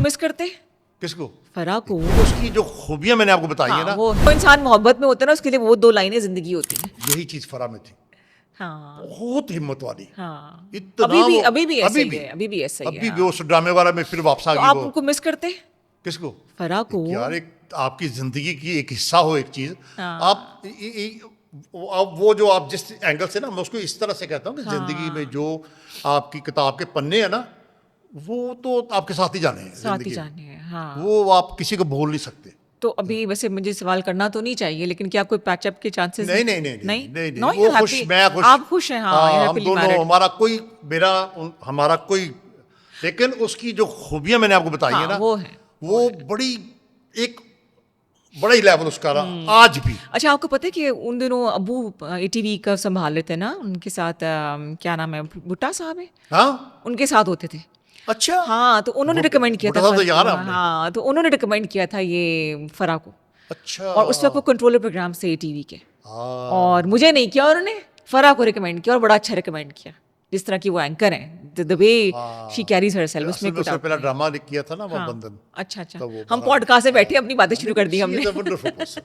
Miss करते? किसको? फराह को। उसकी जो खूबियां मैंने आपको बताई है ना, वो इंसान मोहब्बत में होता है ना, उसके लिए वो 2 लाइनें जिंदगी होती हैं। यही चीज फराह में थी। हाँ बहुत हिम्मत वाली। हाँ, इतना अभी भी वो अभी भी ऐसा ही है, अभी भी ऐसा ही अभी है। भी उस ड्रामे वाला में फिर वापस आ तो गई आप वो। उनको मिस करते? किसको? फराह को। यार एक आपकी जिंदगी की एक हिस्सा हो एक चीज, हाँ। आप वो जो आप जिस एंगल से ना, मैं उसको इस तरह से कहता हूँ कि जिंदगी में जो आपकी किताब के पन्ने हैं ना, वो तो आपके साथ ही जाने हैं साथ ही जिंदगी में। जाने हैं, हाँ। वो आप किसी को भूल नहीं सकते। तो अभी वैसे मुझे सवाल करना तो नहीं चाहिए, लेकिन क्या कोई पैचअप के चांसेस नहीं हैं? नहीं नहीं नहीं नहीं, नहीं, No, वो you're खुश, happy. मैं खुश। आप खुश हैं, हाँ, you're हम happily दोनों, married. हमारा कोई, लेकिन उसकी जो खूबियां मैंने आपको बताई हाँ, है ना, वो है, वो बड़ी एक बड़ा ही लेवल उसका रहा आज भी। अच्छा, आपको पता है कि उन दिनों अबू ATV का संभाल लेते हैं ना, उनके साथ क्या नाम है, भुट्टा साहब है, हाँ, उनके साथ होते थे। अच्छा। हाँ, तो उन्होंने रिकमेंड किया भुट्टा था साहब तो यार आपने। हाँ, तो उन्होंने रिकमेंड किया था ये फराह को। अच्छा। और उस वक्त वो कंट्रोलर प्रोग्राम से ATV के, हाँ, और मुझे नहीं किया, उन्होंने फराह को रिकमेंड किया, और बड़ा अच्छा रिकमेंड किया, जिस तरह की वो एंकर हैं, the way she carries herself, असल उसमें में कोई उसने डाउट पहला नहीं। ड्रामा किया था ना, वो हाँ, बंधन। अच्छा अच्छा, तो वो हम बड़ा- पॉडकास्ट से बैठे अपनी बातें शुरू कर दी She is हमने। a wonderful person.